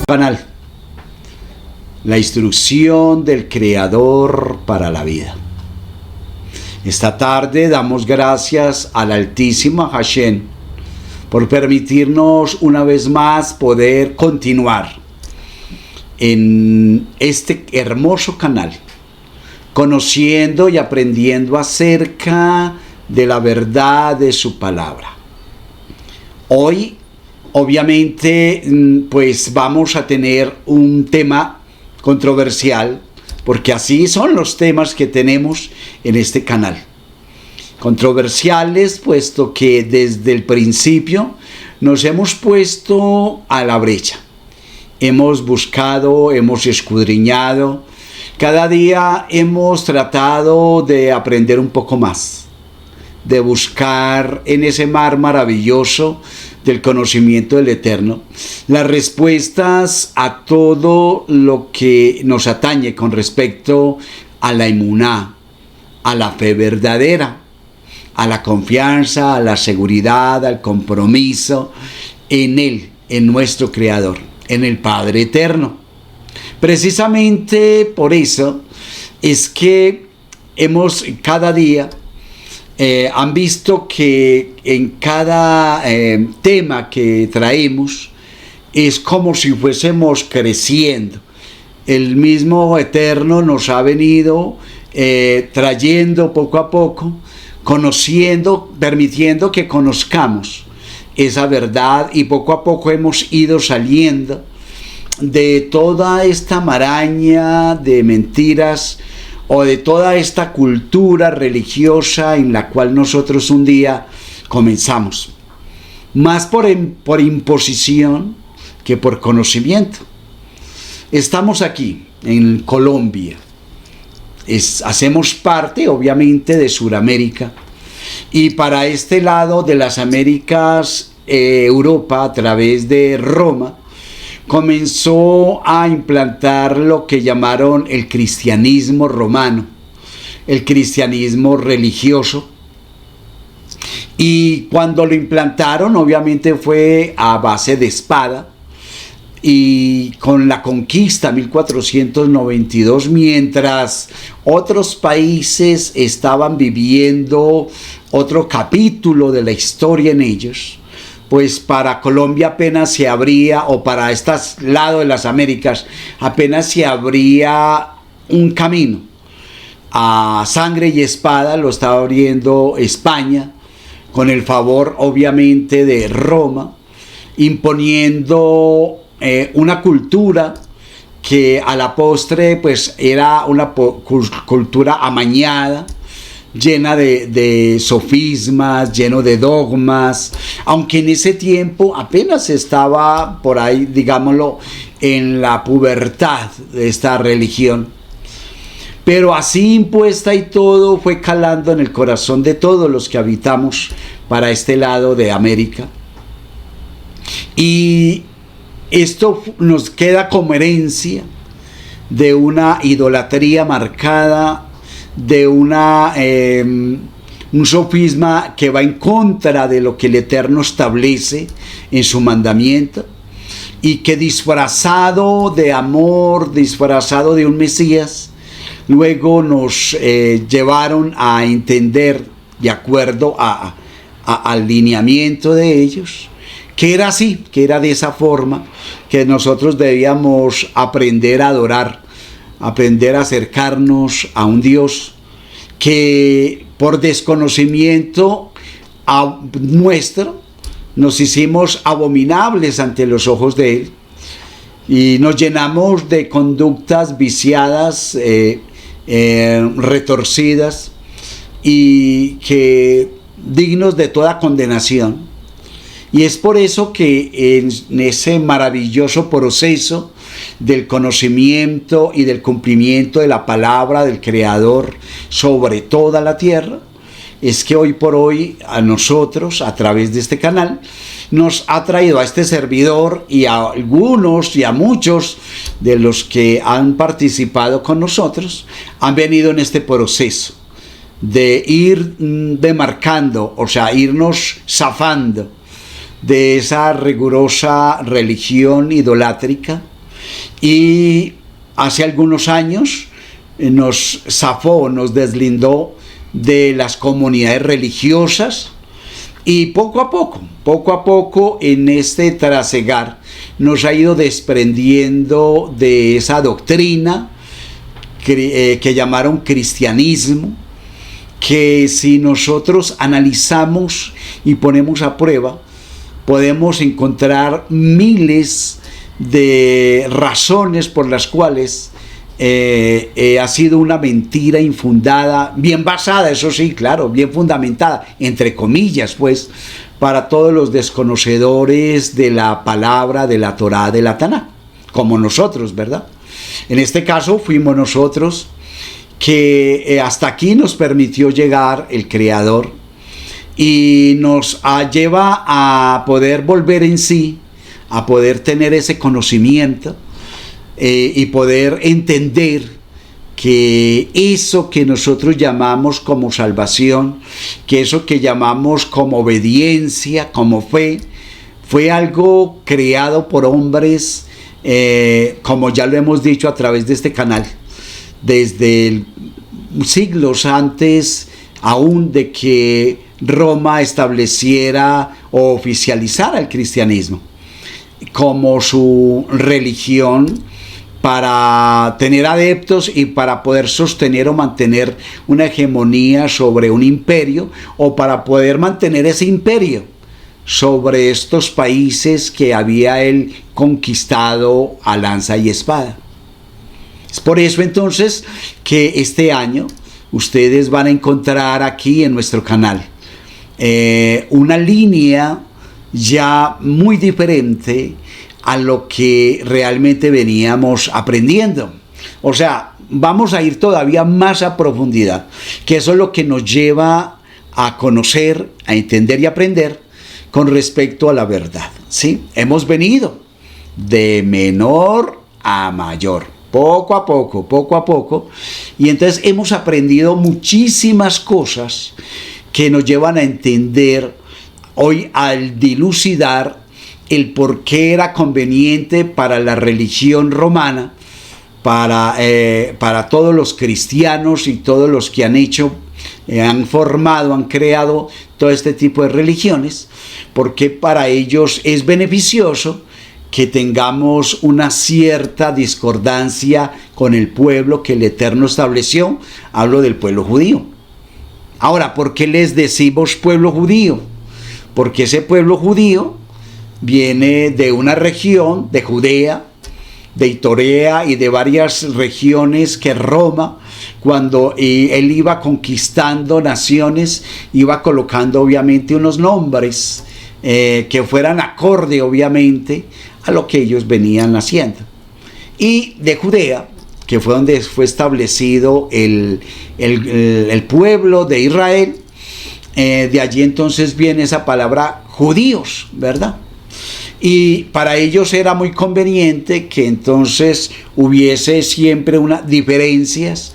Canal, la instrucción del Creador para la vida. Esta tarde damos gracias al Altísimo Hashem por permitirnos una vez más poder continuar en este hermoso canal, conociendo y aprendiendo acerca de la verdad de su palabra. Hoy, obviamente, pues vamos a tener un tema controversial, porque así son los temas que tenemos en este canal. Controversiales, puesto que desde el principio nos hemos puesto a la brecha. Hemos buscado, hemos escudriñado, cada día hemos tratado de aprender un poco más, de buscar en ese mar maravilloso del conocimiento del Eterno las respuestas a todo lo que nos atañe con respecto a la emuná, a la fe verdadera, a la confianza, a la seguridad, al compromiso en Él, en nuestro Creador, en el Padre Eterno. Precisamente por eso es que hemos cada día han visto que en cada tema que traemos es como si fuésemos creciendo. El mismo Eterno nos ha venido trayendo poco a poco, conociendo, permitiendo que conozcamos esa verdad, y poco a poco hemos ido saliendo de toda esta maraña de mentiras o de toda esta cultura religiosa en la cual nosotros un día comenzamos, más por imposición que por conocimiento. Estamos aquí en Colombia, hacemos parte obviamente de Sudamérica, y para este lado de las Américas, Europa, a través de Roma, comenzó a implantar lo que llamaron el cristianismo romano, el cristianismo religioso. Y cuando lo implantaron, obviamente fue a base de espada, y con la conquista 1492, mientras otros países estaban viviendo otro capítulo de la historia en ellos, pues para Colombia apenas se abría, o para este lado de las Américas, apenas se abría un camino. A sangre y espada lo estaba abriendo España, con el favor obviamente de Roma, imponiendo una cultura que a la postre pues era una cultura amañada, llena de sofismas, lleno de dogmas, aunque en ese tiempo apenas estaba por ahí, digámoslo, en la pubertad de esta religión. Pero así impuesta y todo, fue calando en el corazón de todos los que habitamos para este lado de América. Y esto nos queda como herencia de una idolatría marcada, de un sofisma que va en contra de lo que el Eterno establece en su mandamiento, y que disfrazado de amor, disfrazado de un Mesías, luego nos llevaron a entender, de acuerdo al lineamiento de ellos, que era así, que era de esa forma que nosotros debíamos aprender a adorar, aprender a acercarnos a un Dios que por desconocimiento nuestro nos hicimos abominables ante los ojos de Él, y nos llenamos de conductas viciadas, retorcidas, y que dignos de toda condenación. Y es por eso que en ese maravilloso proceso del conocimiento y del cumplimiento de la palabra del Creador sobre toda la tierra, es que hoy por hoy a nosotros, a través de este canal, nos ha traído a este servidor, y a algunos y a muchos de los que han participado con nosotros, han venido en este proceso de ir demarcando, o sea, irnos zafando de esa rigurosa religión idolátrica, Y hace algunos años nos zafó, nos deslindó de las comunidades religiosas, y poco a poco en este trasegar nos ha ido desprendiendo de esa doctrina que llamaron cristianismo, que si nosotros analizamos y ponemos a prueba, podemos encontrar miles de razones por las cuales ha sido una mentira infundada, bien basada, eso sí, claro, bien fundamentada, entre comillas, pues, para todos los desconocedores de la palabra, de la Torá, de la Taná, como nosotros, ¿verdad? En este caso fuimos nosotros que hasta aquí nos permitió llegar el Creador y nos lleva a poder volver en sí, a poder tener ese conocimiento y poder entender que eso que nosotros llamamos como salvación, que eso que llamamos como obediencia, como fe, fue algo creado por hombres, como ya lo hemos dicho a través de este canal, desde siglos antes aún de que Roma estableciera o oficializara el cristianismo como su religión, para tener adeptos y para poder sostener o mantener una hegemonía sobre un imperio, o para poder mantener ese imperio sobre estos países que había él conquistado a lanza y espada. Es por eso entonces que este año ustedes van a encontrar aquí en nuestro canal una línea ya muy diferente a lo que realmente veníamos aprendiendo. O sea, vamos a ir todavía más a profundidad, que eso es lo que nos lleva a conocer, a entender y aprender con respecto a la verdad, ¿sí? Hemos venido de menor a mayor, poco a poco, y entonces hemos aprendido muchísimas cosas que nos llevan a entender hoy, al dilucidar el por qué era conveniente para la religión romana, para todos los cristianos y todos los que han hecho, han formado, han creado todo este tipo de religiones, porque para ellos es beneficioso que tengamos una cierta discordancia con el pueblo que el Eterno estableció. Hablo del pueblo judío. Ahora, ¿por qué les decimos pueblo judío? Porque ese pueblo judío viene de una región, de Judea, de Itorea y de varias regiones que Roma, cuando él iba conquistando naciones, iba colocando obviamente unos nombres que fueran acorde obviamente a lo que ellos venían haciendo. Y de Judea, que fue donde fue establecido el pueblo de Israel, de allí entonces viene esa palabra judíos, ¿verdad? Y para ellos era muy conveniente que entonces hubiese siempre unas diferencias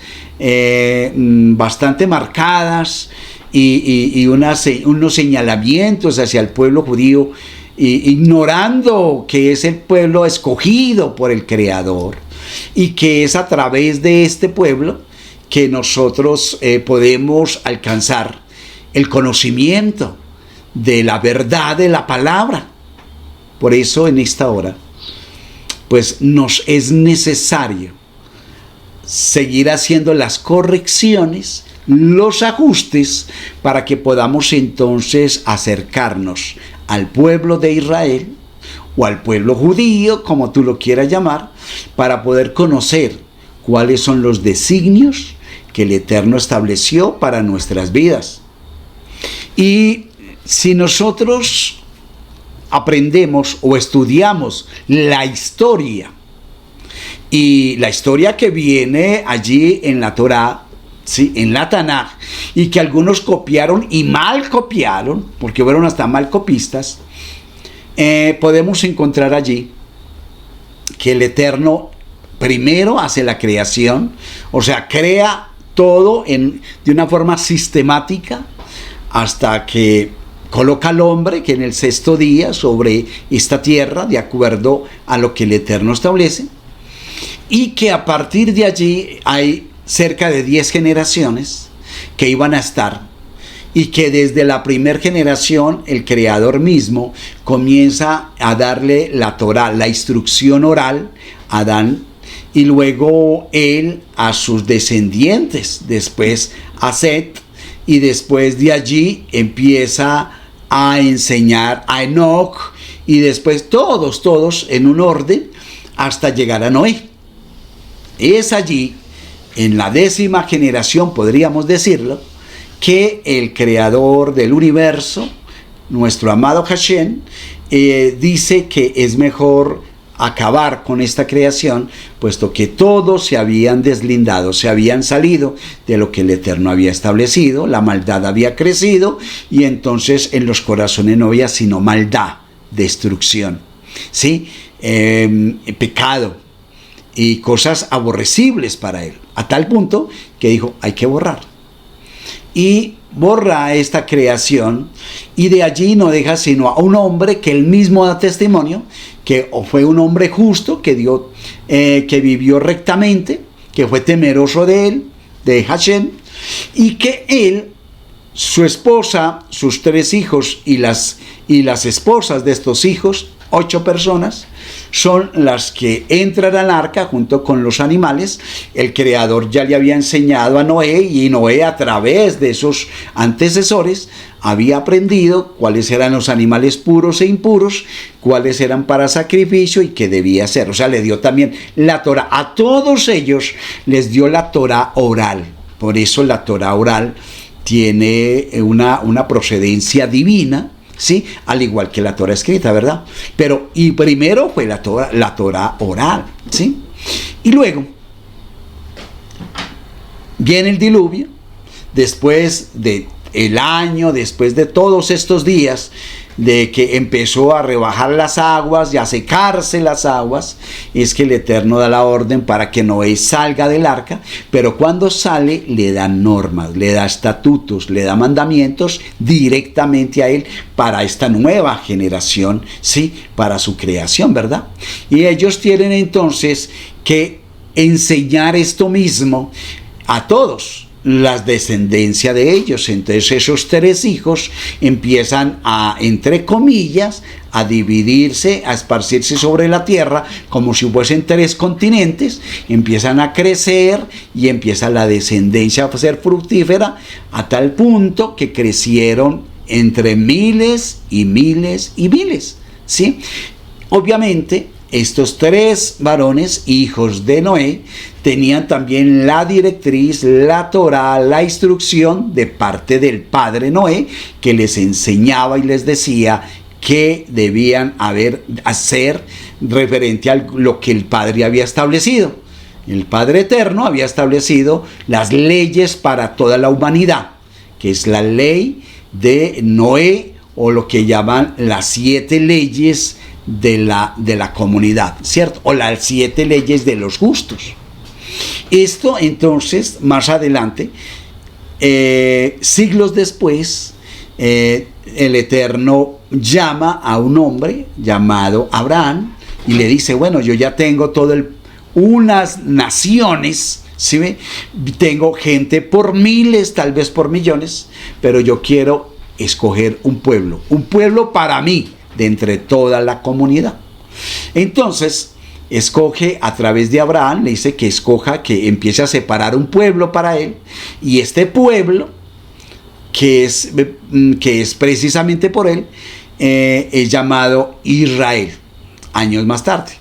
bastante marcadas y unos señalamientos hacia el pueblo judío, ignorando que es el pueblo escogido por el Creador y que es a través de este pueblo que nosotros podemos alcanzar el conocimiento de la verdad de la palabra. Por eso en esta hora, pues nos es necesario seguir haciendo las correcciones, los ajustes, para que podamos entonces acercarnos al pueblo de Israel o al pueblo judío, como tú lo quieras llamar, para poder conocer cuáles son los designios que el Eterno estableció para nuestras vidas. Y si nosotros aprendemos o estudiamos la historia, y la historia que viene allí en la Torá, ¿sí?, en la Tanaj, y que algunos copiaron y mal copiaron, porque fueron hasta mal copistas, podemos encontrar allí que el Eterno primero hace la creación, o sea, crea todo de una forma sistemática, hasta que coloca al hombre que en el sexto día sobre esta tierra, de acuerdo a lo que el Eterno establece, y que a partir de allí hay cerca de 10 generaciones que iban a estar, y que desde la primera generación el Creador mismo comienza a darle la Torá, la instrucción oral a Adán, y luego él a sus descendientes, después a Set, y después de allí empieza a enseñar a Enoch, y después todos en un orden hasta llegar a Noé. Es allí, en la 10ª generación, podríamos decirlo, que el creador del universo, nuestro amado Hashem, dice que es mejor acabar con esta creación, puesto que todos se habían deslindado, se habían salido de lo que el Eterno había establecido, la maldad había crecido, y entonces en los corazones no había sino maldad, destrucción, ¿sí? Pecado y cosas aborrecibles para él, a tal punto que dijo, hay que borrar. Y borra esta creación, y de allí no deja sino a un hombre que él mismo da testimonio, que fue un hombre justo, que vivió rectamente, que fue temeroso de él, de Hashem, y que él, su esposa, sus 3 hijos y las esposas de estos hijos, 8 personas, son las que entran al arca junto con los animales. El Creador ya le había enseñado a Noé, y Noé, a través de esos antecesores, había aprendido cuáles eran los animales puros e impuros, cuáles eran para sacrificio y qué debía hacer. O sea, le dio también la Torá. A todos ellos les dio la Torá oral. Por eso la Torá oral tiene una procedencia divina, ¿sí? Al igual que la Torá escrita, ¿verdad? Pero, y primero fue la Torá oral, ¿sí? Y luego viene el diluvio, después de el año, después de todos estos días, de que empezó a rebajar las aguas y a secarse las aguas, es que el Eterno da la orden para que Noé salga del arca, pero cuando sale le da normas, le da estatutos, le da mandamientos directamente a él para esta nueva generación, sí, para su creación, ¿verdad? Y ellos tienen entonces que enseñar esto mismo a todos, la descendencia de ellos. Entonces esos 3 hijos empiezan a, entre comillas, a dividirse, a esparcirse sobre la tierra como si fuesen 3 continentes, empiezan a crecer y empieza la descendencia a ser fructífera, a tal punto que crecieron entre miles y miles y miles, ¿sí? Obviamente estos 3 varones, hijos de Noé, tenían también la directriz, la Torá, la instrucción de parte del padre Noé, que les enseñaba y les decía qué debían hacer referente a lo que el Padre había establecido. El Padre Eterno había establecido las leyes para toda la humanidad, que es la ley de Noé, o lo que llaman las 7 leyes de la comunidad, ¿cierto? O las 7 leyes de los justos. Esto entonces, más adelante, siglos después, el Eterno llama a un hombre llamado Abraham y le dice, bueno, yo ya tengo unas naciones, ¿sí ve? Tengo gente por miles, tal vez por millones, pero yo quiero escoger un pueblo para mí, de entre toda la comunidad. Entonces escoge a través de Abraham, le dice que escoja, que empiece a separar un pueblo para él, y este pueblo que es precisamente por él, es llamado Israel. Años más tarde,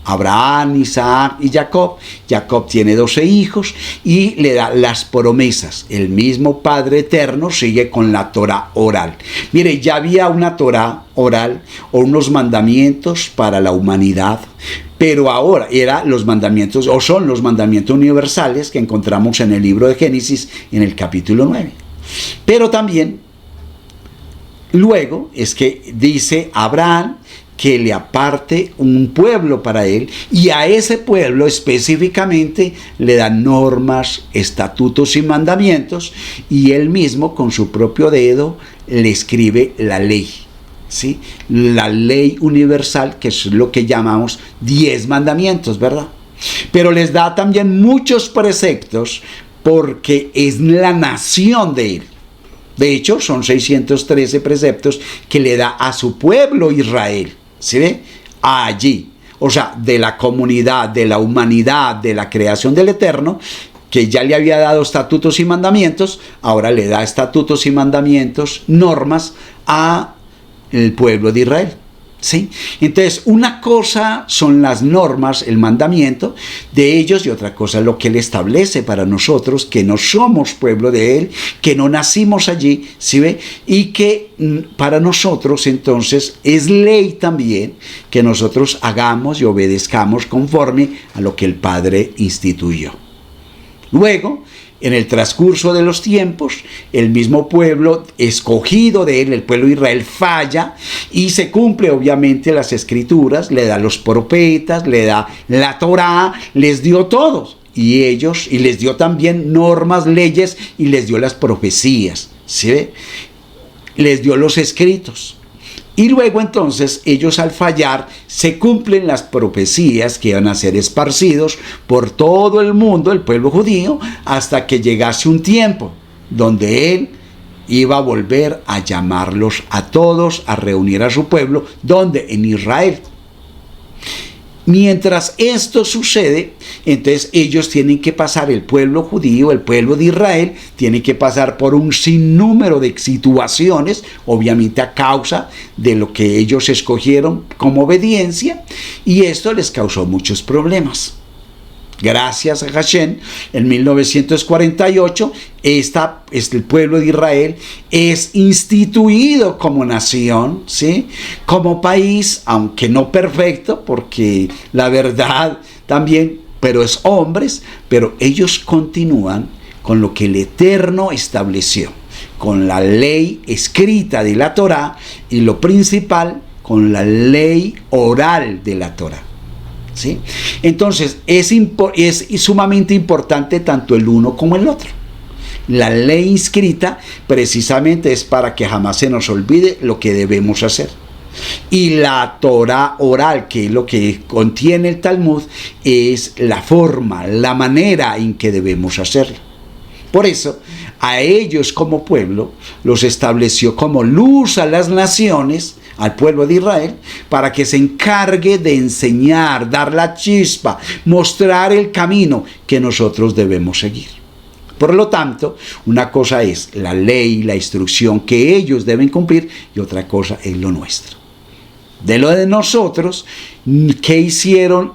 Abraham, Isaac y Jacob. Jacob tiene 12 hijos y le da las promesas. El mismo Padre Eterno sigue con la Torá oral. Mire, ya había una Torá oral o unos mandamientos para la humanidad, pero ahora son los mandamientos universales que encontramos en el libro de Génesis en el capítulo 9. Pero también luego es que dice Abraham que le aparte un pueblo para él, y a ese pueblo específicamente le dan normas, estatutos y mandamientos, y él mismo con su propio dedo le escribe la ley, ¿sí? La ley universal, que es lo que llamamos 10 mandamientos, ¿verdad? Pero les da también muchos preceptos porque es la nación de Él. De hecho, son 613 preceptos que le da a su pueblo Israel. ¿Sí ve? Allí. O sea, de la comunidad, de la humanidad, de la creación del Eterno, que ya le había dado estatutos y mandamientos, ahora le da estatutos y mandamientos, normas a el pueblo de Israel. ¿Sí? Entonces, una cosa son las normas, el mandamiento de ellos, y otra cosa es lo que Él establece para nosotros, que no somos pueblo de Él, que no nacimos allí, ¿sí ve? Y que para nosotros entonces es ley también que nosotros hagamos y obedezcamos conforme a lo que el Padre instituyó. Luego, en el transcurso de los tiempos, el mismo pueblo escogido de Él, el pueblo de Israel, falla y se cumple obviamente las escrituras, le da los profetas, le da la Torá, les dio todo. Y les dio también normas, leyes y les dio las profecías, ¿sí? Les dio los escritos. Y luego entonces ellos al fallar se cumplen las profecías que iban a ser esparcidos por todo el mundo, el pueblo judío, hasta que llegase un tiempo donde Él iba a volver a llamarlos a todos, a reunir a su pueblo, donde en Israel. Mientras esto sucede, entonces ellos tienen que pasar, el pueblo judío, el pueblo de Israel, tiene que pasar por un sinnúmero de situaciones, obviamente a causa de lo que ellos escogieron como obediencia, y esto les causó muchos problemas. Gracias a Hashem, en 1948, el pueblo de Israel es instituido como nación, ¿sí? Como país, aunque no perfecto, porque la verdad también, pero es hombres, pero ellos continúan con lo que el Eterno estableció, con la ley escrita de la Torá y lo principal, con la ley oral de la Torá. ¿Sí? Entonces es sumamente importante tanto el uno como el otro. La ley inscrita precisamente es para que jamás se nos olvide lo que debemos hacer. Y la Torá oral, que es lo que contiene el Talmud, es la forma, la manera en que debemos hacerlo. Por eso, a ellos como pueblo los estableció como luz a las naciones, al pueblo de Israel, para que se encargue de enseñar, dar la chispa, mostrar el camino que nosotros debemos seguir. Por lo tanto, una cosa es la ley, la instrucción que ellos deben cumplir, y otra cosa es lo nuestro. De lo de nosotros, ¿qué hicieron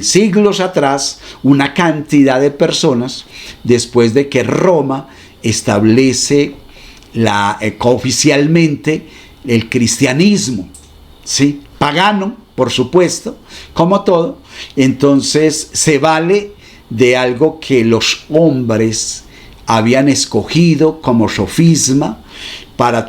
siglos atrás una cantidad de personas después de que Roma establece oficialmente el cristianismo, ¿sí? Pagano, por supuesto, como todo? Entonces se vale de algo que los hombres habían escogido como sofisma para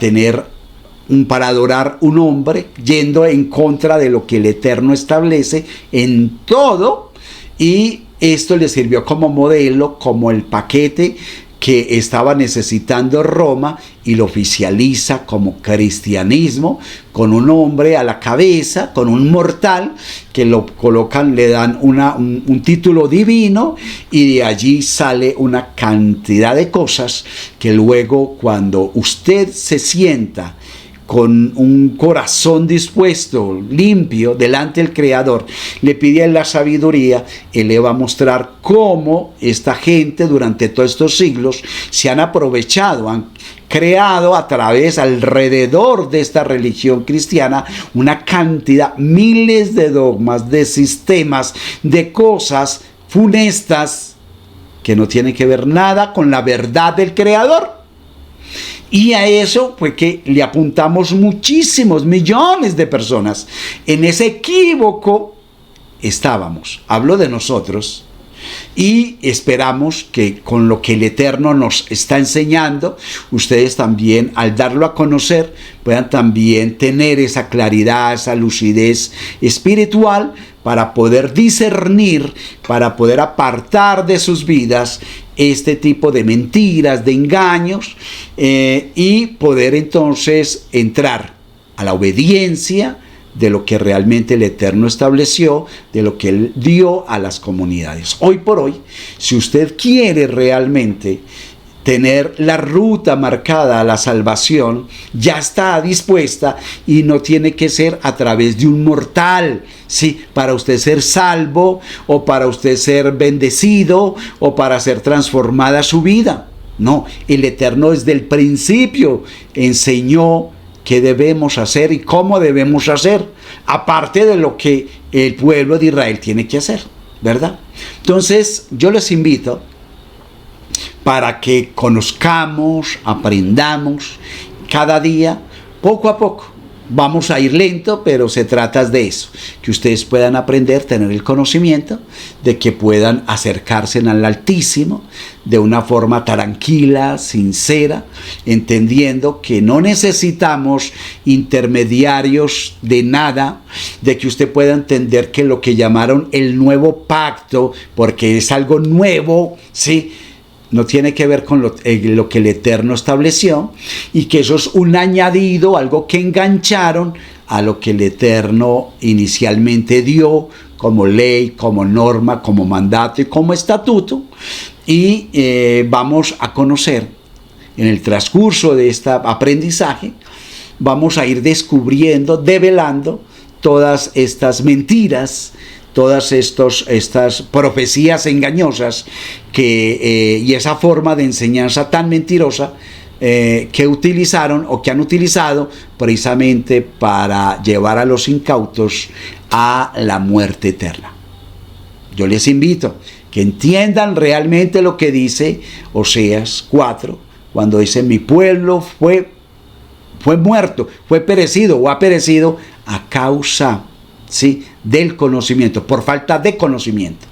adorar un hombre, yendo en contra de lo que el Eterno establece en todo, y esto le sirvió como modelo, como el paquete que estaba necesitando Roma, y lo oficializa como cristianismo, con un hombre a la cabeza, con un mortal, que lo colocan, le dan un título divino, y de allí sale una cantidad de cosas que luego, cuando usted se sienta con un corazón dispuesto, limpio, delante del Creador, le pide la sabiduría, Él le va a mostrar cómo esta gente durante todos estos siglos se han aprovechado, han creado alrededor de esta religión cristiana una cantidad, miles de dogmas, de sistemas, de cosas funestas que no tienen que ver nada con la verdad del Creador. Y a eso fue que le apuntamos muchísimos, millones de personas. En ese equívoco estábamos. Hablo de nosotros. Y esperamos que con lo que el Eterno nos está enseñando, ustedes también, al darlo a conocer, puedan también tener esa claridad, esa lucidez espiritual, para poder discernir, para poder apartar de sus vidas este tipo de mentiras, de engaños, y poder entonces entrar a la obediencia de lo que realmente el Eterno estableció, de lo que Él dio a las comunidades. Hoy por hoy, si usted quiere realmente tener la ruta marcada a la salvación, ya está dispuesta y no tiene que ser a través de un mortal, ¿sí? Para usted ser salvo o para usted ser bendecido o para ser transformada su vida. No, el Eterno desde el principio enseñó qué debemos hacer y cómo debemos hacer, aparte de lo que el pueblo de Israel tiene que hacer, ¿verdad? Entonces, yo les invito para que conozcamos, aprendamos cada día, poco a poco. Vamos a ir lento, pero se trata de eso, que ustedes puedan aprender, tener el conocimiento, de que puedan acercarse al Altísimo de una forma tranquila, sincera, entendiendo que no necesitamos intermediarios de nada, de que usted pueda entender que lo que llamaron el nuevo pacto, porque es algo nuevo, ¿sí?, no tiene que ver con lo que el Eterno estableció, y que eso es un añadido, algo que engancharon a lo que el Eterno inicialmente dio como ley, como norma, como mandato y como estatuto. Y vamos a conocer en el transcurso de este aprendizaje, vamos a ir descubriendo, develando todas estas mentiras, todas estas profecías engañosas y esa forma de enseñanza tan mentirosa que utilizaron o que han utilizado precisamente para llevar a los incautos a la muerte eterna. Yo les invito que entiendan realmente lo que dice Oseas 4, cuando dice: mi pueblo fue muerto, fue perecido o ha perecido a causa, ¿sí?, del conocimiento, por falta de conocimiento.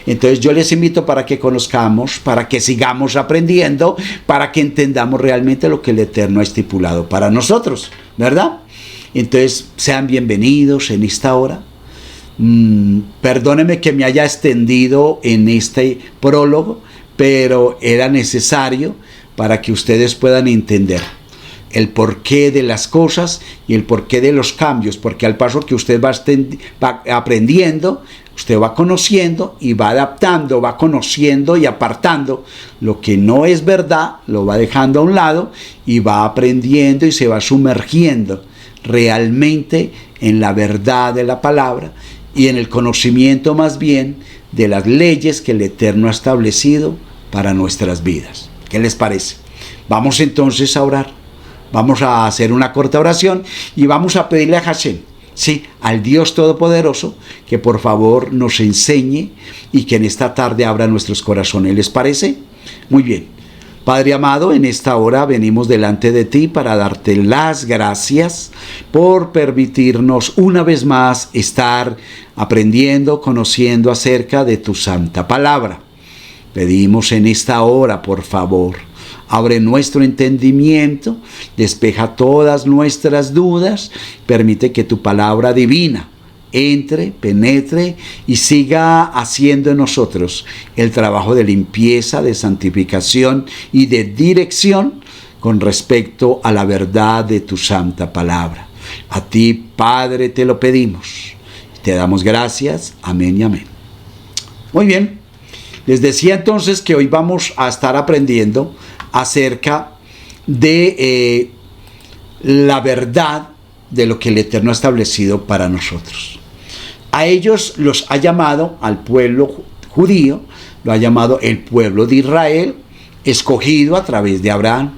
Entonces yo les invito para que conozcamos, para que sigamos aprendiendo, para que entendamos realmente lo que el Eterno ha estipulado para nosotros, ¿verdad? Entonces sean bienvenidos en esta hora. Perdónenme que me haya extendido en este prólogo, pero era necesario para que ustedes puedan entender el porqué de las cosas y el porqué de los cambios, porque al paso que usted va aprendiendo, usted va conociendo y va adaptando, va conociendo y apartando lo que no es verdad, lo va dejando a un lado y va aprendiendo y se va sumergiendo realmente en la verdad de la palabra y en el conocimiento más bien de las leyes que el Eterno ha establecido para nuestras vidas. ¿Qué les parece? Vamos entonces a orar. Vamos a hacer una corta oración y vamos a pedirle a Hashem, sí, al Dios Todopoderoso, que por favor nos enseñe y que en esta tarde abra nuestros corazones. ¿Les parece? Muy bien. Padre amado, en esta hora venimos delante de ti para darte las gracias por permitirnos una vez más estar aprendiendo, conociendo acerca de tu santa palabra. Pedimos en esta hora, por favor, abre nuestro entendimiento, despeja todas nuestras dudas, permite que tu palabra divina entre, penetre y siga haciendo en nosotros el trabajo de limpieza, de santificación y de dirección con respecto a la verdad de tu santa palabra. A ti, Padre, te lo pedimos. Te damos gracias. Amén y amén. Muy bien. Les decía entonces que hoy vamos a estar aprendiendo acerca de la verdad de lo que el Eterno ha establecido para nosotros. A ellos los ha llamado, al pueblo judío, lo ha llamado el pueblo de Israel, escogido a través de Abraham.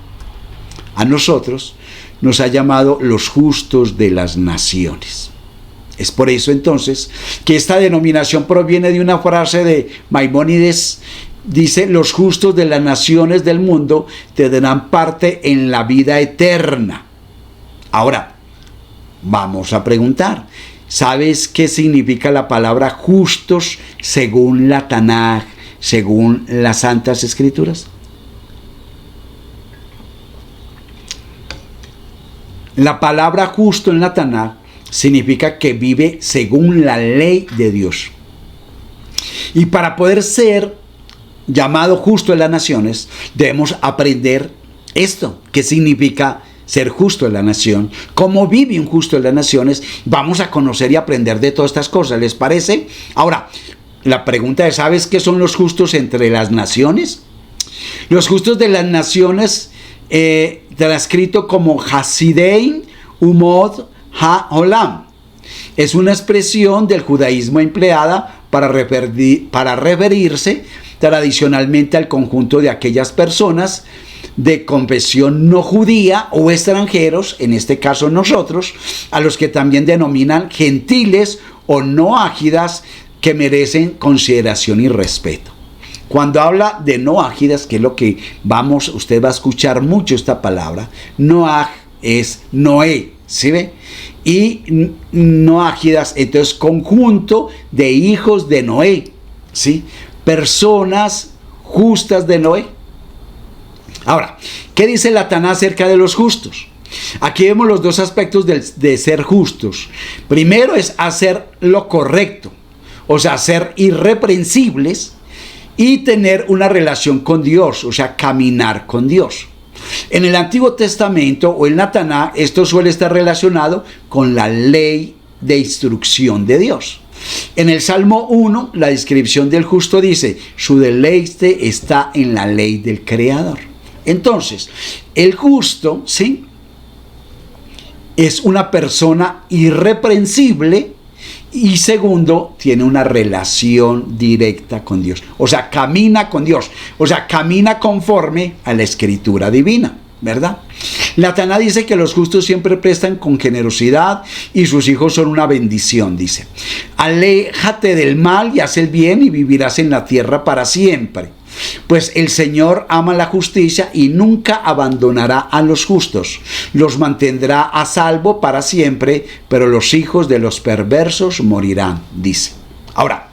A nosotros nos ha llamado los justos de las naciones. Es por eso entonces que esta denominación proviene de una frase de Maimónides. Dice: los justos de las naciones del mundo tendrán parte en la vida eterna. Ahora, vamos a preguntar, ¿sabes qué significa la palabra justos según la Tanaj, según las Santas Escrituras? La palabra justo en la Tanaj significa que vive según la ley de Dios. Y para poder ser llamado justo en las naciones, debemos aprender esto, que significa ser justo en la nación, cómo vive un justo en las naciones. Vamos a conocer y aprender de todas estas cosas, ¿les parece? Ahora, la pregunta es, ¿sabes qué son los justos entre las naciones? Los justos de las naciones, transcrito como Hasidein Umod Ha-Olam, es una expresión del judaísmo empleada para referirse tradicionalmente al conjunto de aquellas personas de confesión no judía o extranjeros, en este caso nosotros, a los que también denominan gentiles o no ágidas, que merecen consideración y respeto. Cuando habla de no ágidas, que es lo que usted va a escuchar mucho esta palabra, Noaj es Noé, ¿sí ve? Y no ágidas, entonces conjunto de hijos de Noé, ¿sí? Personas justas de Noé. Ahora, ¿qué dice la Taná acerca de los justos? Aquí vemos los dos aspectos de ser justos. Primero es hacer lo correcto, o sea, ser irreprensibles y tener una relación con Dios, o sea, caminar con Dios. En el Antiguo Testamento o en la Taná, esto suele estar relacionado con la ley de instrucción de Dios. En el Salmo 1, la descripción del justo dice, su deleite está en la ley del Creador. Entonces, el justo, ¿sí?, es una persona irreprensible y segundo, tiene una relación directa con Dios. O sea, camina con Dios. O sea, camina conforme a la Escritura divina, ¿verdad? La Taná dice que los justos siempre prestan con generosidad y sus hijos son una bendición, dice. Aléjate del mal y haz el bien y vivirás en la tierra para siempre. Pues el Señor ama la justicia y nunca abandonará a los justos. Los mantendrá a salvo para siempre, pero los hijos de los perversos morirán, dice. Ahora,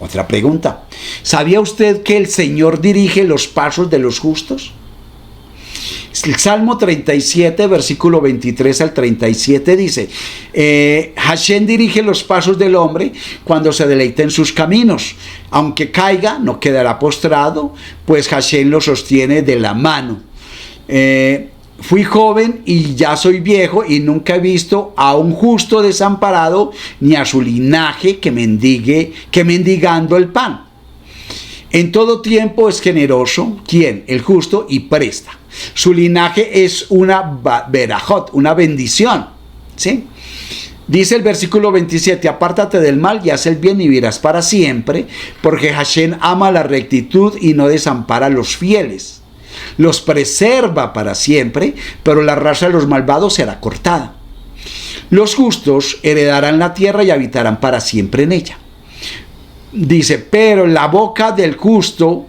otra pregunta. ¿Sabía usted que el Señor dirige los pasos de los justos? El Salmo 37, versículo 23 al 37 dice, Hashem dirige los pasos del hombre cuando se deleita en sus caminos. Aunque caiga, no quedará postrado, pues Hashem lo sostiene de la mano. Fui joven y ya soy viejo y nunca he visto a un justo desamparado ni a su linaje que mendigando el pan. En todo tiempo es generoso, ¿quién? El justo, y presta. Su linaje es una berajot, una bendición, ¿sí? Dice el versículo 27, apártate del mal y haz el bien y vivirás para siempre, porque Hashem ama la rectitud y no desampara a los fieles. Los preserva para siempre, pero la raza de los malvados será cortada. Los justos heredarán la tierra y habitarán para siempre en ella. Dice, pero de la boca del justo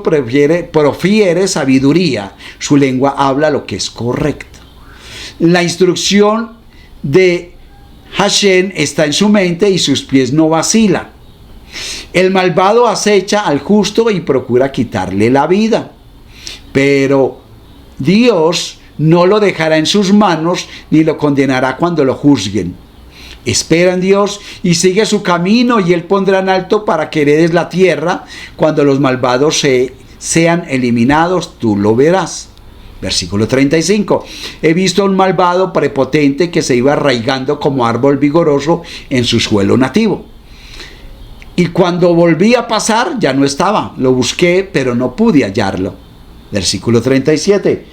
profiere sabiduría, su lengua habla lo que es correcto. La instrucción de Hashem está en su mente y sus pies no vacilan. El malvado acecha al justo y procura quitarle la vida, pero Dios no lo dejará en sus manos ni lo condenará cuando lo juzguen. Espera en Dios y sigue su camino y Él pondrá en alto para que heredes la tierra. Cuando los malvados sean eliminados, tú lo verás. Versículo 35. He visto a un malvado prepotente que se iba arraigando como árbol vigoroso en su suelo nativo. Y cuando volví a pasar, ya no estaba. Lo busqué, pero no pude hallarlo. Versículo 37.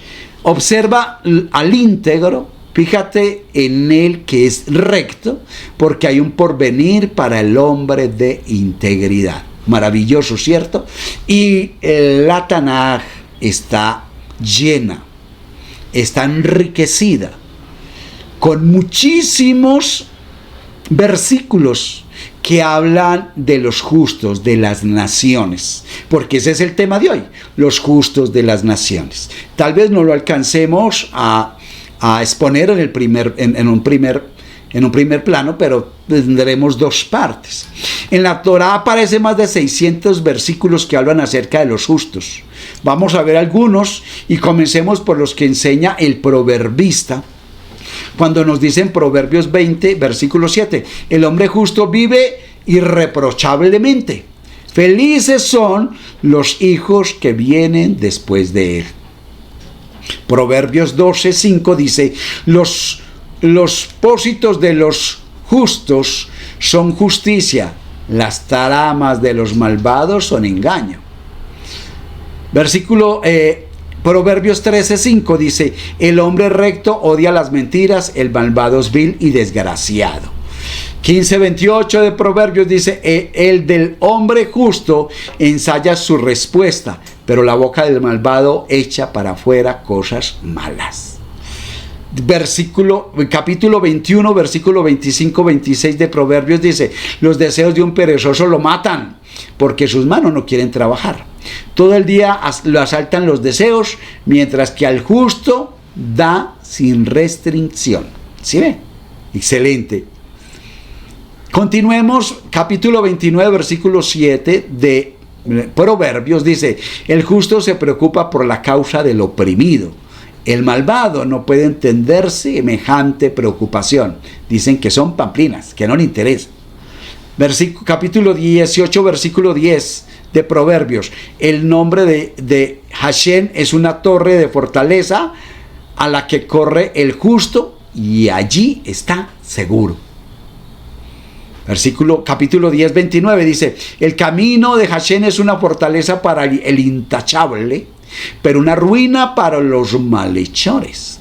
Observa al íntegro. Fíjate en él que es recto, porque hay un porvenir para el hombre de integridad. Maravilloso, ¿cierto? Y la Tanaj está llena, está enriquecida con muchísimos versículos que hablan de los justos, de las naciones, porque ese es el tema de hoy, los justos de las naciones. Tal vez no lo alcancemos a exponer en un primer plano, pero tendremos dos partes. En la Torá aparece más de 600 versículos que hablan acerca de los justos. Vamos a ver algunos y comencemos por los que enseña el proverbista. Cuando nos dice en Proverbios 20, versículo 7, el hombre justo vive irreprochablemente. Felices son los hijos que vienen después de él. Proverbios 12:5 dice, los propósitos de los justos son justicia, las tramas de los malvados son engaño. Proverbios 13:5 dice, el hombre recto odia las mentiras, el malvado es vil y desgraciado. 15:28 de Proverbios dice, el del hombre justo ensaya su respuesta, pero la boca del malvado echa para afuera cosas malas. Capítulo 21, versículo 25-26 de Proverbios dice, los deseos de un perezoso lo matan, porque sus manos no quieren trabajar. Todo el día lo asaltan los deseos, mientras que al justo da sin restricción. ¿Sí ve? Excelente. Continuemos, capítulo 29, versículo 7 de Proverbios dice, el justo se preocupa por la causa del oprimido. El malvado no puede entender semejante preocupación. Dicen que son pamplinas, que no le interesa. Capítulo 18, versículo 10 de Proverbios. El nombre de Hashem es una torre de fortaleza a la que corre el justo y allí está seguro. Capítulo 10, 29 dice, el camino de Hashem es una fortaleza para el intachable, pero una ruina para los malhechores.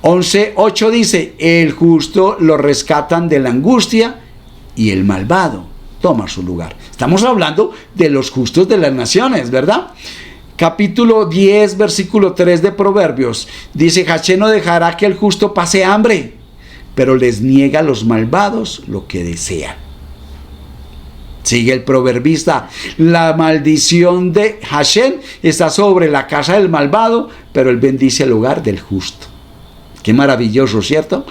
11:8 dice, el justo lo rescatan de la angustia y el malvado toma su lugar. Estamos hablando de los justos de las naciones, ¿verdad? Capítulo 10, versículo 3 de Proverbios dice, Hashem no dejará que el justo pase hambre, pero les niega a los malvados lo que desean. Sigue el proverbista, la maldición de Hashem está sobre la casa del malvado, pero él bendice el hogar del justo. Qué maravilloso, ¿cierto?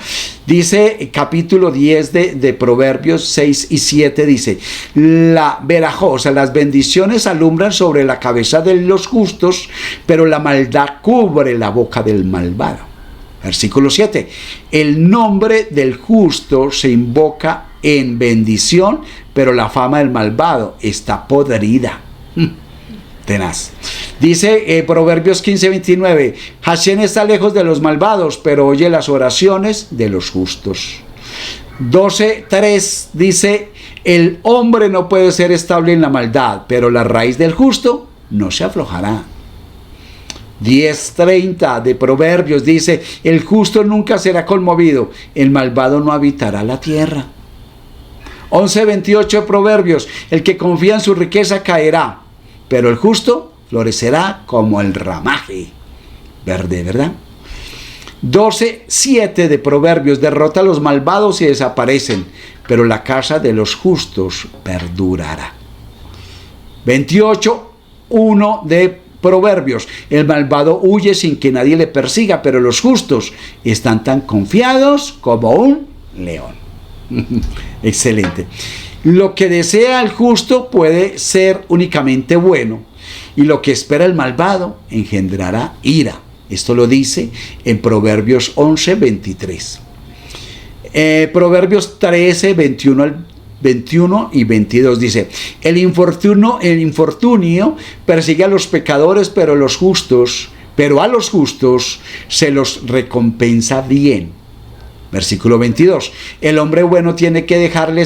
Dice capítulo 10 de Proverbios 6 y 7, dice, la verajó, o sea, las bendiciones alumbran sobre la cabeza de los justos, pero la maldad cubre la boca del malvado. Versículo 7, el nombre del justo se invoca en bendición, pero la fama del malvado está podrida. Tenaz. Dice Proverbios 15:29, Hashem está lejos de los malvados, pero oye las oraciones de los justos. 12:3 dice, el hombre no puede ser estable en la maldad, pero la raíz del justo no se aflojará. 10:30 de Proverbios dice, el justo nunca será conmovido, el malvado no habitará la tierra. 11:28 de Proverbios, el que confía en su riqueza caerá, pero el justo florecerá como el ramaje verde, ¿verdad? 12:7 de Proverbios, derrota a los malvados y desaparecen, pero la casa de los justos perdurará. 28:1 de Proverbios, el malvado huye sin que nadie le persiga, pero los justos están tan confiados como un león. Excelente. Lo que desea el justo puede ser únicamente bueno, y lo que espera el malvado engendrará ira. Esto lo dice en Proverbios 11:23. Proverbios 13:21 y 22 dice, el infortunio persigue a los pecadores, pero a los justos se los recompensa bien. Versículo 22, el hombre bueno tiene que dejarle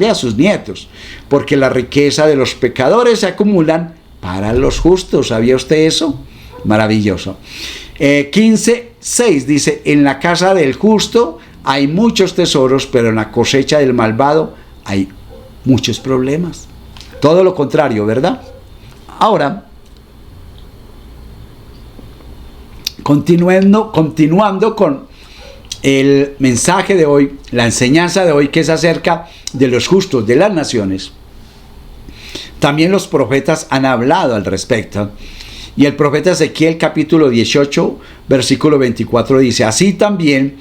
a sus nietos, porque la riqueza de los pecadores se acumulan para los justos. ¿Sabía usted eso? Maravilloso. 15:6 dice, en la casa del justo hay muchos tesoros, pero en la cosecha del malvado hay muchos problemas. Todo lo contrario, ¿verdad? Ahora, continuando con el mensaje de hoy, la enseñanza de hoy, que es acerca de los justos de las naciones. También los profetas han hablado al respecto. Y el profeta Ezequiel capítulo 18, versículo 24 dice, así también,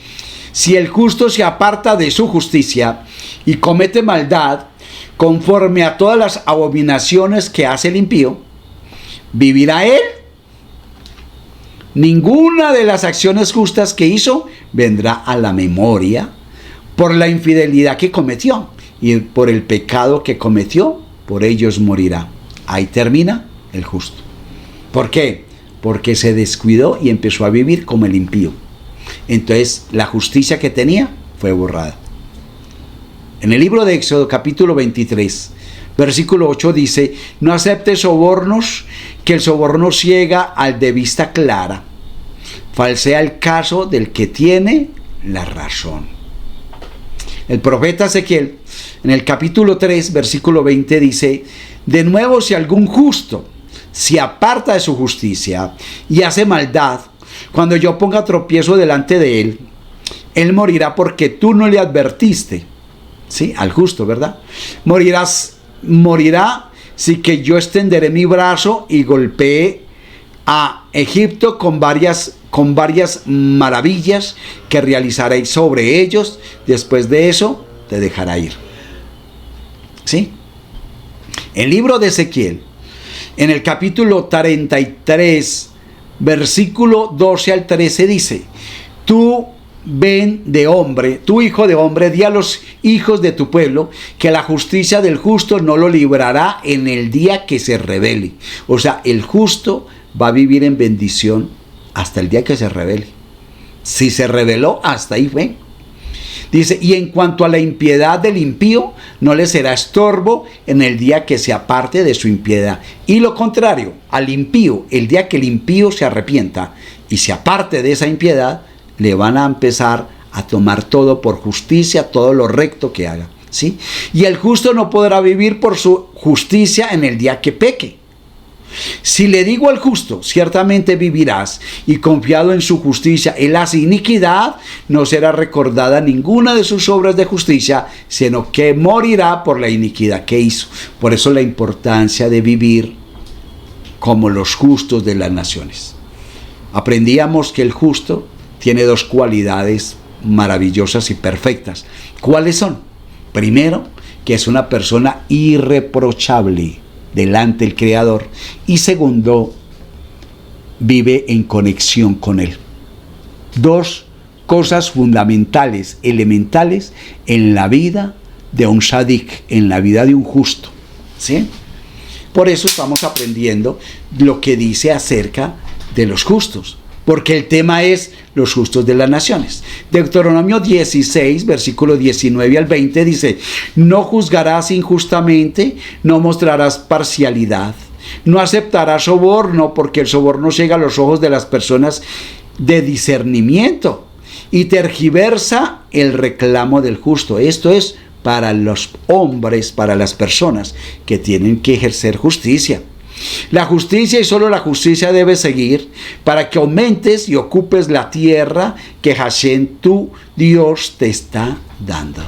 si el justo se aparta de su justicia y comete maldad, conforme a todas las abominaciones que hace el impío, ¿vivirá él? Ninguna de las acciones justas que hizo vendrá a la memoria por la infidelidad que cometió, y por el pecado que cometió, por ellos morirá. Ahí termina el justo. ¿Por qué? porque se descuidó y empezó a vivir como el impío. Entonces la justicia que tenía fue borrada. En el libro de Éxodo capítulo 23, versículo 8 dice: no aceptes sobornos, que el soborno ciega al de vista clara. Falsea el caso del que tiene la razón. El profeta Ezequiel, en el capítulo 3, versículo 20 dice: de nuevo, si algún justo se aparta de su justicia y hace maldad, cuando yo ponga tropiezo delante de él, él morirá porque tú no le advertiste. Sí, al justo, ¿verdad? Morirá si que yo extenderé mi brazo y golpeé a Egipto con varias maravillas que realizaré sobre ellos. Después de eso te dejará ir. ¿Sí? El libro de Ezequiel, en el capítulo 33, versículo 12 al 13 dice: tú, tú hijo de hombre, di a los hijos de tu pueblo que la justicia del justo no lo librará en el día que se rebele. O sea, el justo va a vivir en bendición hasta el día que se rebele. Si se rebeló, hasta ahí fue. Dice: y en cuanto a la impiedad del impío, no le será estorbo en el día que se aparte de su impiedad. Y lo contrario, al impío, el día que el impío se arrepienta y se aparte de esa impiedad, le van a empezar a tomar todo por justicia, todo lo recto que haga. ¿Sí? Y el justo no podrá vivir por su justicia en el día que peque. Si le digo al justo, ciertamente vivirás, y confiado en su justicia, él hace iniquidad, no será recordada ninguna de sus obras de justicia, sino que morirá por la iniquidad que hizo. Por eso la importancia de vivir como los justos de las naciones. Aprendíamos que el justo tiene dos cualidades maravillosas y perfectas. ¿Cuáles son? Primero, que es una persona irreprochable delante del Creador, y segundo, vive en conexión con Él. Dos cosas fundamentales, elementales en la vida de un sadik, en la vida de un justo. ¿Sí? Por eso estamos aprendiendo lo que dice acerca de los justos, porque el tema es los justos de las naciones. Deuteronomio 16, versículo 19 al 20 dice: no juzgarás injustamente, no mostrarás parcialidad, no aceptarás soborno, porque el soborno ciega a los ojos de las personas de discernimiento y tergiversa el reclamo del justo. Esto es para los hombres, para las personas que tienen que ejercer justicia. La justicia y solo la justicia debe seguir para que aumentes y ocupes la tierra que Hashem, tu Dios, te está dando.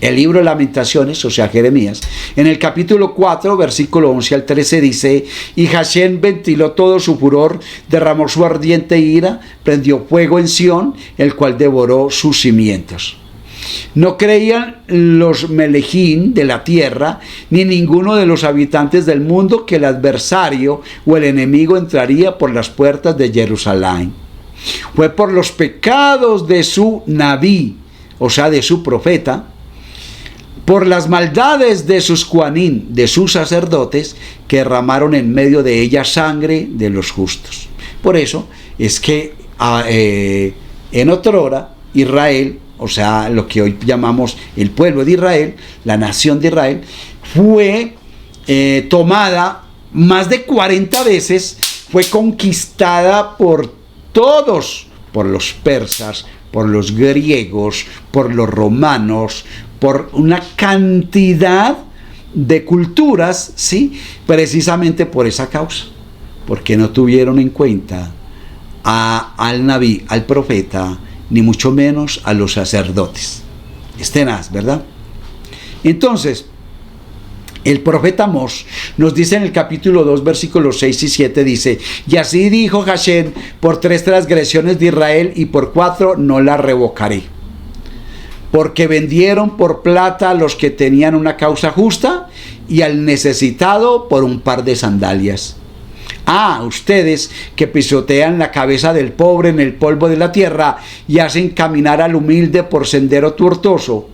El libro de Lamentaciones, o sea, Jeremías, en el capítulo 4, versículo 11 al 13 dice: y Hashem ventiló todo su furor, derramó su ardiente ira, prendió fuego en Sión, el cual devoró sus cimientos. No creían los melejín de la tierra, ni ninguno de los habitantes del mundo, que el adversario o el enemigo entraría por las puertas de Jerusalén. Fue por los pecados de su Nabí, o sea, de su profeta, por las maldades de sus Juanín, de sus sacerdotes, que derramaron en medio de ella sangre de los justos. Por eso es que en otrora Israel, o sea, lo que hoy llamamos el pueblo de Israel, la nación de Israel, fue tomada más de 40 veces, fue conquistada por todos, por los persas, por los griegos, por los romanos, por una cantidad de culturas, ¿sí? Precisamente por esa causa, porque no tuvieron en cuenta al Nabí, al profeta, ni mucho menos a los sacerdotes. Es tenaz, ¿verdad? Entonces, el profeta Amós nos dice en el capítulo 2, versículos 6 y 7, dice: y así dijo Hashem, por 3 transgresiones de Israel y por 4 no la revocaré. Porque vendieron por plata a los que tenían una causa justa y al necesitado por un par de sandalias. Ah, ustedes que pisotean la cabeza del pobre en el polvo de la tierra y hacen caminar al humilde por sendero tortuoso.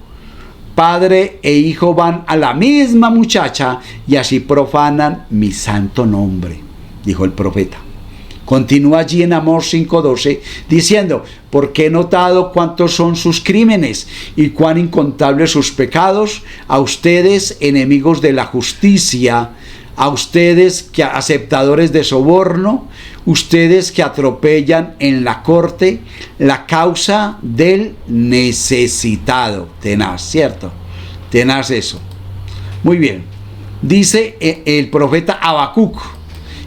Padre e hijo van a la misma muchacha y así profanan mi santo nombre, dijo el profeta. Continúa allí en Amós 5:12 diciendo: porque he notado cuántos son sus crímenes y cuán incontables sus pecados, a ustedes enemigos de la justicia, a ustedes que aceptadores de soborno, ustedes que atropellan en la corte la causa del necesitado. Tenaz, ¿cierto? Tenaz eso. Muy bien. Dice el profeta Habacuc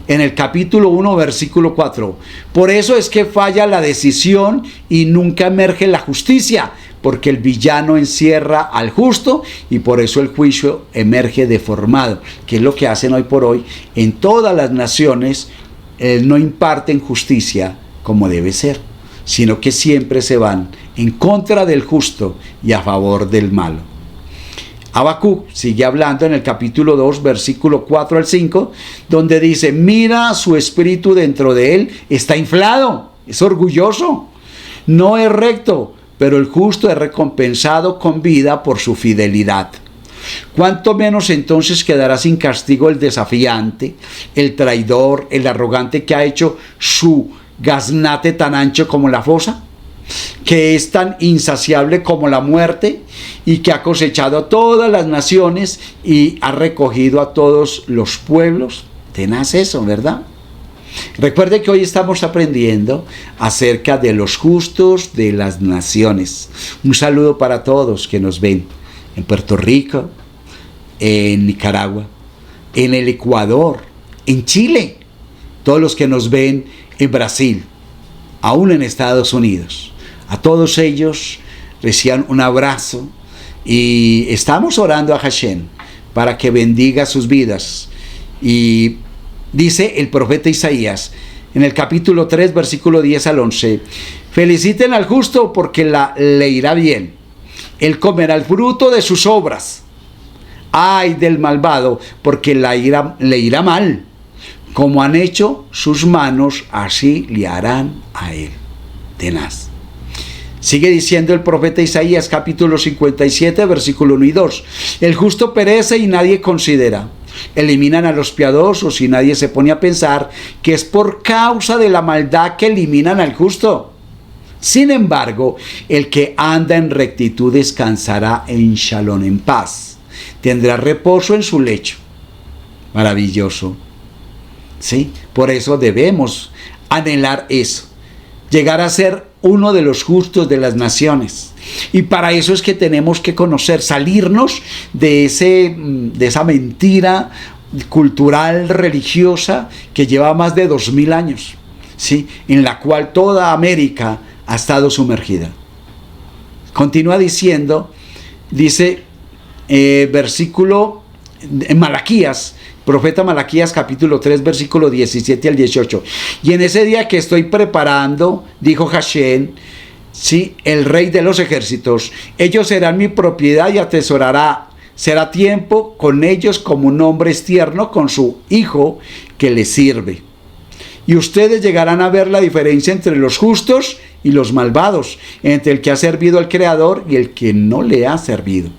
en el capítulo 1, versículo 4. Por eso es que falla la decisión y nunca emerge la justicia, porque el villano encierra al justo y por eso el juicio emerge deformado, que es lo que hacen hoy por hoy en todas las naciones. No imparten justicia como debe ser, sino que siempre se van en contra del justo y a favor del malo. Habacuc sigue hablando en el capítulo 2, versículo 4 al 5, donde dice: mira, su espíritu dentro de él está inflado, es orgulloso, no es recto, pero el justo es recompensado con vida por su fidelidad. ¿Cuánto menos entonces quedará sin castigo el desafiante, el traidor, el arrogante que ha hecho su gaznate tan ancho como la fosa, que es tan insaciable como la muerte y que ha cosechado a todas las naciones y ha recogido a todos los pueblos? Tenaz eso, ¿verdad? Recuerde que hoy estamos aprendiendo acerca de los justos de las naciones. Un saludo para todos que nos ven en Puerto Rico, en Nicaragua, en el Ecuador, en Chile, todos los que nos ven en Brasil, aún en Estados Unidos. A todos ellos reciban un abrazo y estamos orando a Hashem para que bendiga sus vidas. Y dice el profeta Isaías en el capítulo 3, versículo 10 al 11: feliciten al justo porque le irá bien, él comerá el fruto de sus obras. Ay del malvado, porque le irá mal. Como han hecho sus manos, así le harán a él. Tenaz. Sigue diciendo el profeta Isaías, capítulo 57, versículo 1 y 2. El justo perece y nadie considera. Eliminan a los piadosos y nadie se pone a pensar que es por causa de la maldad que eliminan al justo. Sin embargo, el que anda en rectitud descansará en shalom, en paz. Tendrá reposo en su lecho. Maravilloso. ¿Sí? Por eso debemos anhelar eso. Llegar a ser uno de los justos de las naciones. Y para eso es que tenemos que conocer, salirnos de esa mentira cultural, religiosa, que lleva más de 2000 años, ¿sí? En la cual toda América ha estado sumergida. Continúa diciendo, dice versículo en Malaquías, profeta Malaquías capítulo 3 versículo 17 al 18. Y en ese día que estoy preparando, dijo Hashem, sí, el rey de los ejércitos, ellos serán mi propiedad y atesorará. Será tiempo con ellos como un hombre es tierno con su hijo que le sirve. Y ustedes llegarán a ver la diferencia entre los justos y los malvados, entre el que ha servido al Creador y el que no le ha servido.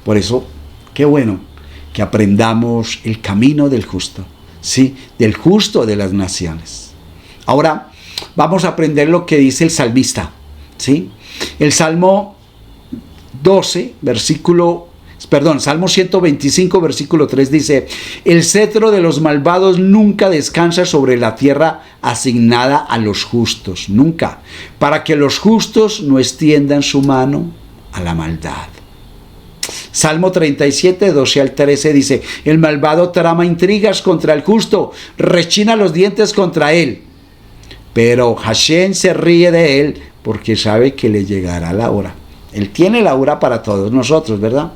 Por eso, qué bueno que aprendamos el camino del justo, ¿sí? Del justo de las naciones. Ahora vamos a aprender lo que dice el salmista, ¿sí? El Salmo 125, versículo 3 dice: el cetro de los malvados nunca descansa sobre la tierra asignada a los justos, nunca, para que los justos no extiendan su mano a la maldad. Salmo 37, 12 al 13 dice: el malvado trama intrigas contra el justo, rechina los dientes contra él, pero Hashem se ríe de él porque sabe que le llegará la hora. Él tiene la hora para todos nosotros, ¿verdad?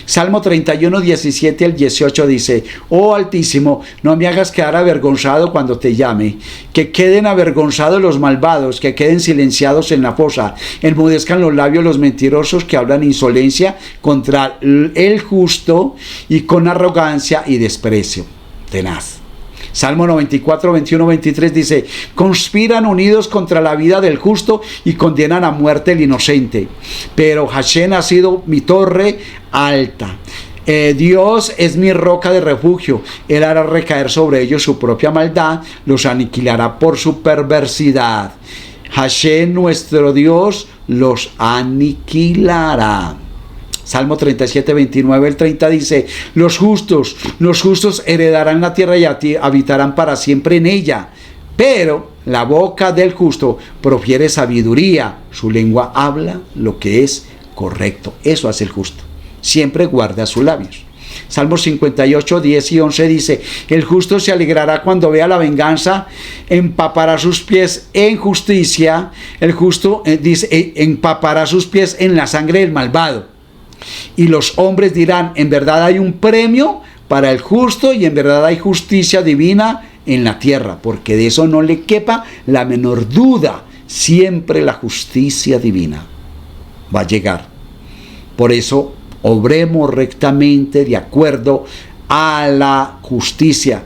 Salmo 31, 17 al 18 dice: oh Altísimo, no me hagas quedar avergonzado cuando te llame. Que queden avergonzados los malvados, que queden silenciados en la fosa. Enmudezcan los labios los mentirosos que hablan insolencia contra el justo y con arrogancia y desprecio. Tenaz. Salmo 94, 21, 23 dice: conspiran unidos contra la vida del justo y condenan a muerte el inocente. Pero Hashem ha sido mi torre alta. Dios es mi roca de refugio. Él hará recaer sobre ellos su propia maldad, los aniquilará por su perversidad. Hashem, nuestro Dios, los aniquilará. Salmo 37, 29, el 30 dice: los justos heredarán la tierra y habitarán para siempre en ella. Pero la boca del justo profiere sabiduría, su lengua habla lo que es correcto. Eso hace el justo, siempre guarda sus labios. Salmos 58, 10 y 11 dice: el justo se alegrará cuando vea la venganza, empapará sus pies en justicia. El justo dice: empapará sus pies en la sangre del malvado. Y los hombres dirán: en verdad hay un premio para el justo y en verdad hay justicia divina en la tierra, porque de eso no le quepa la menor duda. Siempre la justicia divina va a llegar. Por eso obremos rectamente de acuerdo a la justicia.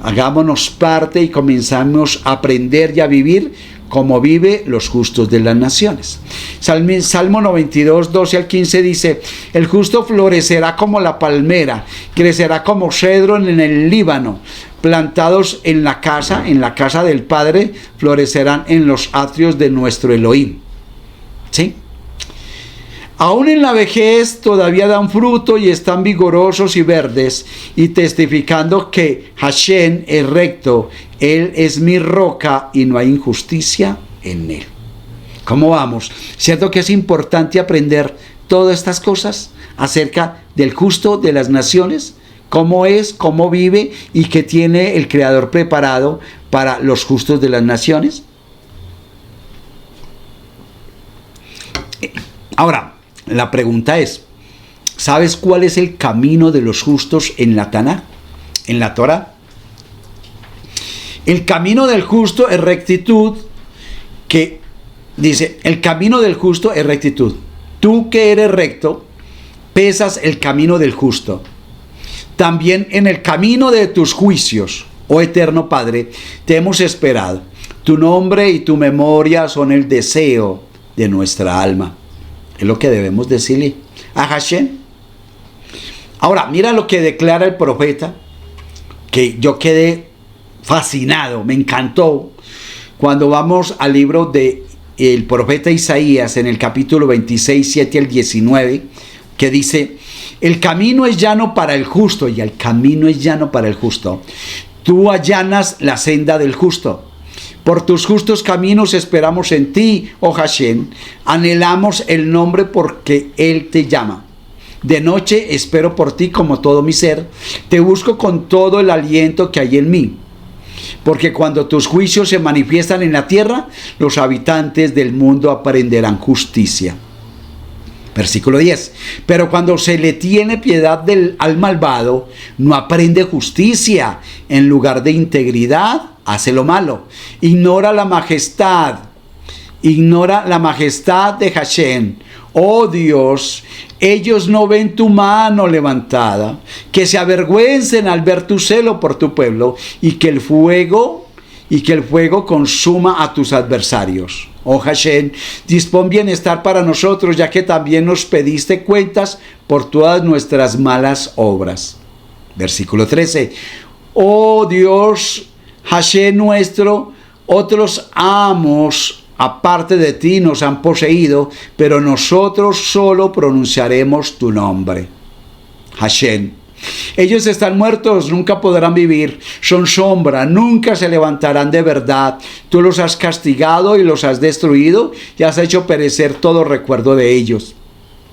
Hagámonos parte y comenzamos a aprender y a vivir como vive los justos de las naciones. Salmo 92, 12 al 15 dice: el justo florecerá como la palmera, crecerá como cedro en el Líbano. Plantados en la casa del Padre, florecerán en los atrios de nuestro Elohim. ¿Sí? Aún en la vejez todavía dan fruto y están vigorosos y verdes, y testificando que Hashem es recto, Él es mi roca y no hay injusticia en Él. ¿Cómo vamos? ¿Cierto que es importante aprender todas estas cosas acerca del justo de las naciones? ¿Cómo es, cómo vive y qué tiene el Creador preparado para los justos de las naciones? Ahora, la pregunta es: ¿sabes cuál es el camino de los justos en la Taná, en la Torá? El camino del justo es rectitud, que dice: el camino del justo es rectitud. Tú que eres recto, pesas el camino del justo. También en el camino de tus juicios, oh eterno Padre, te hemos esperado. Tu nombre y tu memoria son el deseo de nuestra alma. Es lo que debemos decirle a Hashem. Ahora, mira lo que declara el profeta, que yo quedé fascinado, me encantó. Cuando vamos al libro de el profeta Isaías, en el capítulo 26, 7 al 19, que dice: el camino es llano para el justo, y el camino es llano para el justo. Tú allanas la senda del justo. Por tus justos caminos esperamos en ti, oh Hashem. Anhelamos el nombre porque Él te llama. De noche espero por ti como todo mi ser. Te busco con todo el aliento que hay en mí. Porque cuando tus juicios se manifiestan en la tierra, los habitantes del mundo aprenderán justicia. Versículo 10. Pero cuando se le tiene piedad al malvado, no aprende justicia. En lugar de integridad, hace lo malo. Ignora la majestad de Hashem. Oh Dios, ellos no ven tu mano levantada. Que se avergüencen al ver tu celo por tu pueblo, y que el fuego consuma a tus adversarios. Oh Hashem, dispón bienestar para nosotros, ya que también nos pediste cuentas por todas nuestras malas obras. Versículo 13. Oh Dios, Hashem nuestro, otros amos aparte de ti nos han poseído, pero nosotros solo pronunciaremos tu nombre. Hashem. Ellos están muertos, nunca podrán vivir, son sombra, nunca se levantarán de verdad. Tú los has castigado y los has destruido y has hecho perecer todo recuerdo de ellos.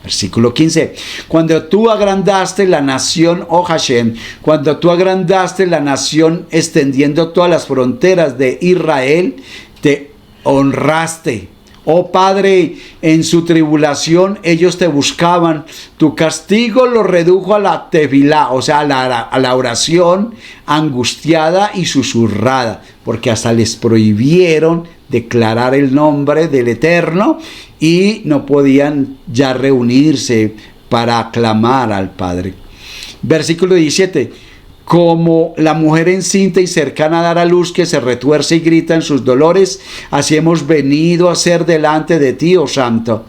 Versículo 15. Cuando tú agrandaste la nación, oh Hashem, cuando tú agrandaste la nación extendiendo todas las fronteras de Israel, te honraste. Oh Padre, en su tribulación ellos te buscaban. Tu castigo los redujo a la tefilá, o sea, a la oración angustiada y susurrada, porque hasta les prohibieron declarar el nombre del Eterno y no podían ya reunirse para aclamar al Padre. Versículo 17. Como la mujer encinta y cercana a dar a luz, que se retuerce y grita en sus dolores, así hemos venido a ser delante de ti, oh Santo.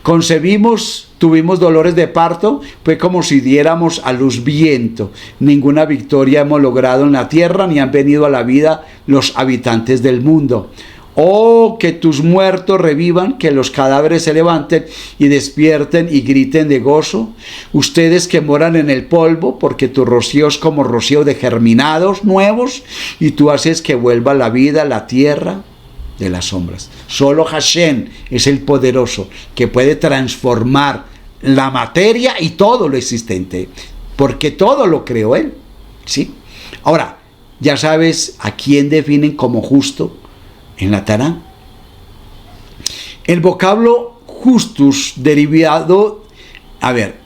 Concebimos, tuvimos dolores de parto, fue como si diéramos a luz viento. Ninguna victoria hemos logrado en la tierra, ni han venido a la vida los habitantes del mundo. Oh, que tus muertos revivan, que los cadáveres se levanten y despierten y griten de gozo. Ustedes que moran en el polvo, porque tu rocío es como rocío de germinados nuevos, y tú haces que vuelva la vida la tierra de las sombras. Solo Hashem es el poderoso que puede transformar la materia y todo lo existente, porque todo lo creó Él, ¿sí? Ahora, ya sabes a quién definen como justo en la Torá. El vocablo justus derivado,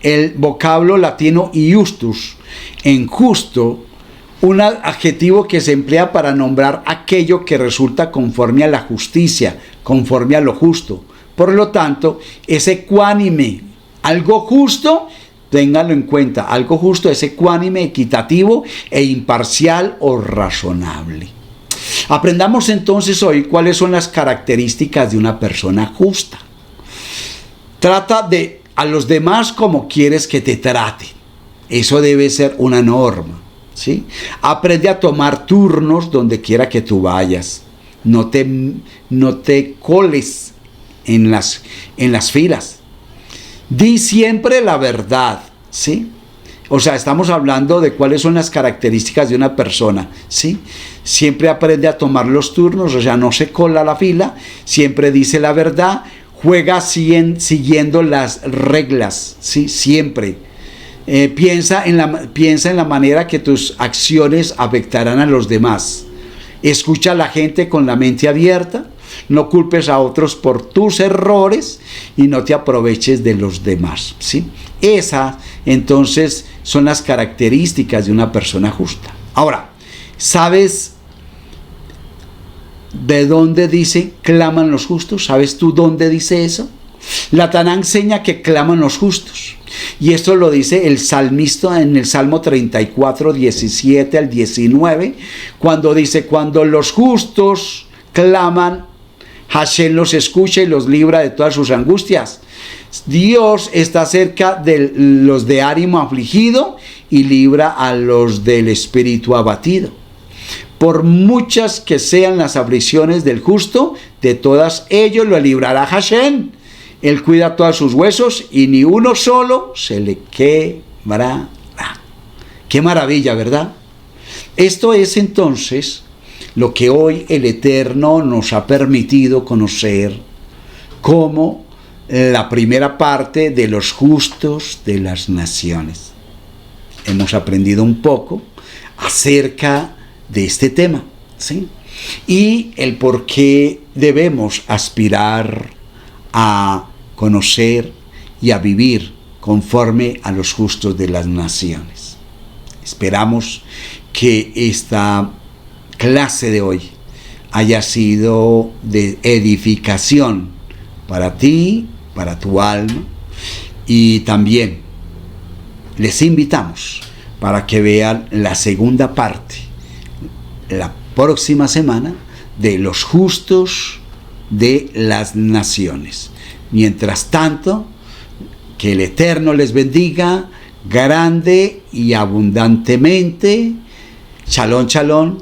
el vocablo latino iustus, en justo, un adjetivo que se emplea para nombrar aquello que resulta conforme a la justicia, conforme a lo justo. Por lo tanto, es ecuánime. Algo justo, ténganlo en cuenta, algo justo es ecuánime, equitativo e imparcial o razonable. Aprendamos entonces hoy cuáles son las características de una persona justa. Trata a los demás como quieres que te traten. Eso debe ser una norma, ¿sí? Aprende a tomar turnos donde quiera que tú vayas. No te coles en las filas. Di siempre la verdad, ¿sí? O sea, estamos hablando de cuáles son las características de una persona, ¿sí? Siempre aprende a tomar los turnos, o sea, no se cola la fila, siempre dice la verdad, juega siguiendo las reglas, ¿sí? Siempre. Piensa en la manera que tus acciones afectarán a los demás. Escucha a la gente con la mente abierta, no culpes a otros por tus errores y no te aproveches de los demás, ¿sí? Esas, entonces, son las características de una persona justa. Ahora, ¿sabes de dónde dice claman los justos? ¿Sabes tú dónde dice eso? La Taná enseña que claman los justos. Y esto lo dice el salmista en el Salmo 34, 17 al 19, cuando dice, cuando los justos claman, Hashem los escucha y los libra de todas sus angustias. Dios está cerca de los de ánimo afligido y libra a los del espíritu abatido. Por muchas que sean las aflicciones del justo, de todas ellos lo librará Hashem. Él cuida todos sus huesos y ni uno solo se le quebrará. Qué maravilla, ¿verdad? Esto es entonces lo que hoy el Eterno nos ha permitido conocer como la primera parte de los justos de las naciones. Hemos aprendido un poco acerca de este tema, ¿sí? Y el por qué debemos aspirar a conocer y a vivir conforme a los justos de las naciones. Esperamos que esta clase de hoy haya sido de edificación para ti, para tu alma, y también les invitamos para que vean la segunda parte la próxima semana de los justos de las naciones. Mientras tanto, que el Eterno les bendiga grande y abundantemente. Shalom, shalom.